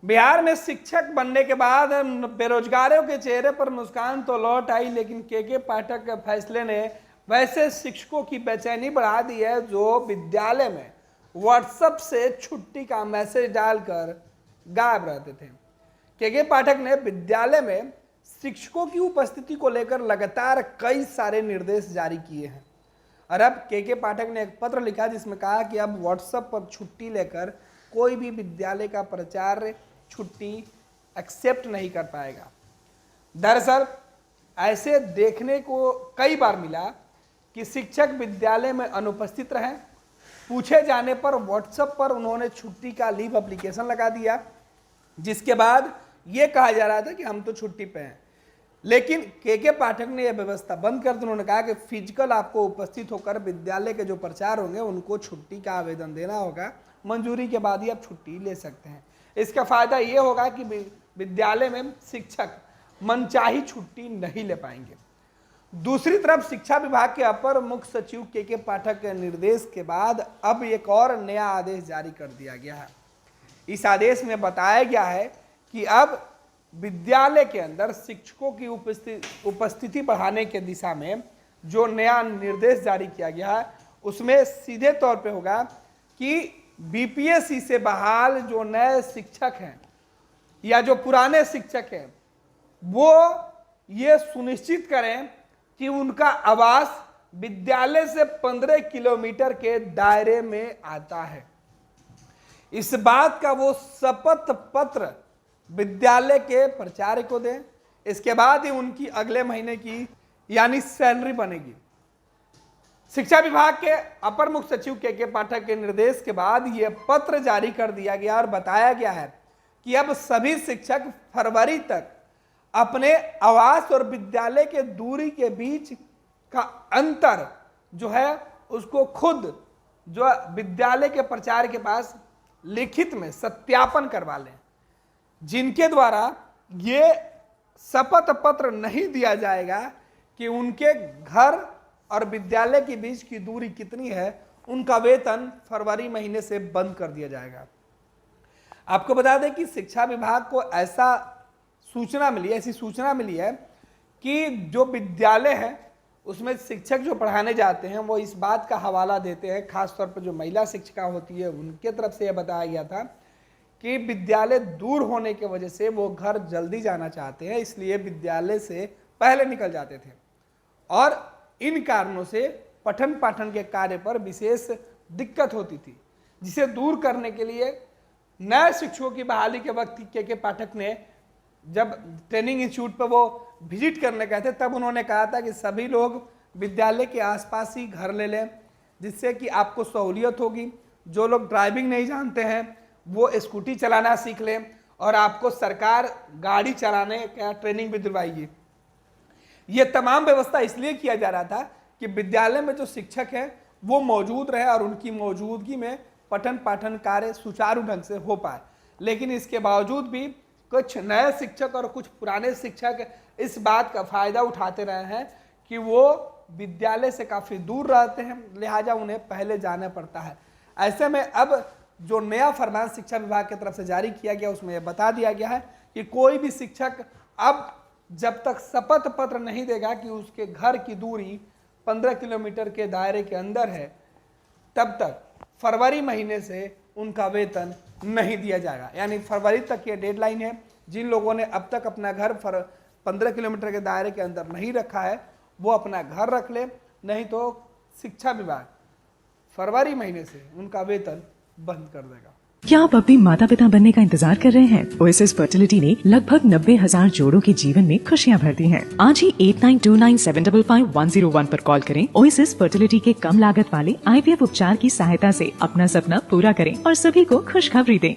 बिहार में शिक्षक बनने के बाद बेरोजगारों के चेहरे पर मुस्कान तो लौट आई, लेकिन के पाठक के फैसले ने वैसे शिक्षकों की बेचैनी बढ़ा दी है जो विद्यालय में व्हाट्सएप से छुट्टी का मैसेज डालकर गायब रहते थे। के पाठक ने विद्यालय में शिक्षकों की उपस्थिति को लेकर लगातार कई सारे निर्देश जारी किए हैं और अब के पाठक ने एक पत्र लिखा जिसमें कहा कि अब व्हाट्सएप पर छुट्टी लेकर कोई भी विद्यालय का प्राचार्य छुट्टी एक्सेप्ट नहीं कर पाएगा। दरअसल ऐसे देखने को कई बार मिला कि शिक्षक विद्यालय में अनुपस्थित रहे, पूछे जाने पर व्हाट्सएप पर उन्होंने छुट्टी का लीव एप्लीकेशन लगा दिया, जिसके बाद ये कहा जा रहा था कि हम तो छुट्टी पे हैं। लेकिन के पाठक ने यह व्यवस्था बंद कर दी। उन्होंने कहा कि फिजिकल आपको उपस्थित होकर विद्यालय के जो प्राचार्य होंगे उनको छुट्टी का आवेदन देना होगा, मंजूरी के बाद ही आप छुट्टी ले सकते हैं। इसका फायदा ये होगा कि विद्यालय में शिक्षक मनचाही छुट्टी नहीं ले पाएंगे। दूसरी तरफ शिक्षा विभाग के अपर मुख्य सचिव के पाठक के निर्देश के बाद अब एक और नया आदेश जारी कर दिया गया है। इस आदेश में बताया गया है कि अब विद्यालय के अंदर शिक्षकों की उपस्थिति बढ़ाने के दिशा में जो नया निर्देश जारी किया गया है उसमें सीधे तौर पे होगा कि बीपीएससी से बहाल जो नए शिक्षक हैं या जो पुराने शिक्षक हैं वो ये सुनिश्चित करें कि उनका आवास विद्यालय से 15 किलोमीटर के दायरे में आता है। इस बात का वो शपथ पत्र विद्यालय के प्राचार्य को दें, इसके बाद ही उनकी अगले महीने की यानी सैलरी बनेगी। शिक्षा विभाग के अपर मुख्य सचिव के पाठक के निर्देश के बाद यह पत्र जारी कर दिया गया और बताया गया है कि अब सभी शिक्षक फरवरी तक अपने आवास और विद्यालय के दूरी के बीच का अंतर जो है उसको खुद जो विद्यालय के प्राचार्य के पास लिखित में सत्यापन करवा लें, जिनके द्वारा ये शपथ पत्र नहीं दिया जाएगा कि उनके घर और विद्यालय के बीच की दूरी कितनी है, उनका वेतन फरवरी महीने से बंद कर दिया जाएगा। आपको बता दें कि शिक्षा विभाग को ऐसी सूचना मिली है कि जो विद्यालय है उसमें शिक्षक जो पढ़ाने जाते हैं वो इस बात का हवाला देते हैं, खासतौर पर जो महिला शिक्षिका होती है उनके तरफ से यह बताया गया था कि विद्यालय दूर होने की वजह से वो घर जल्दी जाना चाहते हैं, इसलिए विद्यालय से पहले निकल जाते थे और इन कारणों से पठन पाठन के कार्य पर विशेष दिक्कत होती थी, जिसे दूर करने के लिए नए शिक्षकों की बहाली के वक्त के पाठक ने जब ट्रेनिंग इंस्टीट्यूट पर वो विजिट करने गए थे तब उन्होंने कहा था कि सभी लोग विद्यालय के आसपास ही घर ले लें, जिससे कि आपको सहूलियत होगी। जो लोग ड्राइविंग नहीं जानते हैं वो स्कूटी चलाना सीख लें और आपको सरकार गाड़ी चलाने का ट्रेनिंग भी दिलवाएगी। ये तमाम व्यवस्था इसलिए किया जा रहा था कि विद्यालय में जो शिक्षक हैं वो मौजूद रहे और उनकी मौजूदगी में पठन पाठन कार्य सुचारू ढंग से हो पाए। लेकिन इसके बावजूद भी कुछ नए शिक्षक और कुछ पुराने शिक्षक इस बात का फायदा उठाते रहे हैं कि वो विद्यालय से काफ़ी दूर रहते हैं, लिहाजा उन्हें पहले जाना पड़ता है। ऐसे में अब जो नया फरमान शिक्षा विभाग की तरफ से जारी किया गया उसमें यह बता दिया गया है कि कोई भी शिक्षक अब जब तक शपथ पत्र नहीं देगा कि उसके घर की दूरी 15 किलोमीटर के दायरे के अंदर है, तब तक फरवरी महीने से उनका वेतन नहीं दिया जाएगा। यानी फरवरी तक ये डेडलाइन है। जिन लोगों ने अब तक अपना घर 15 किलोमीटर के दायरे के अंदर नहीं रखा है वो अपना घर रख ले, नहीं तो शिक्षा विभाग फरवरी महीने से उनका वेतन बंद कर देगा। क्या आप अपने माता पिता बनने का इंतजार कर रहे हैं? ओएसएस फर्टिलिटी ने लगभग 90,000 जोड़ों के जीवन में खुशियां भर दी हैं। आज ही 8929755101 पर कॉल करें। ओएसएस फर्टिलिटी के कम लागत वाले IVF उपचार की सहायता से अपना सपना पूरा करें और सभी को खुशखबरी दें।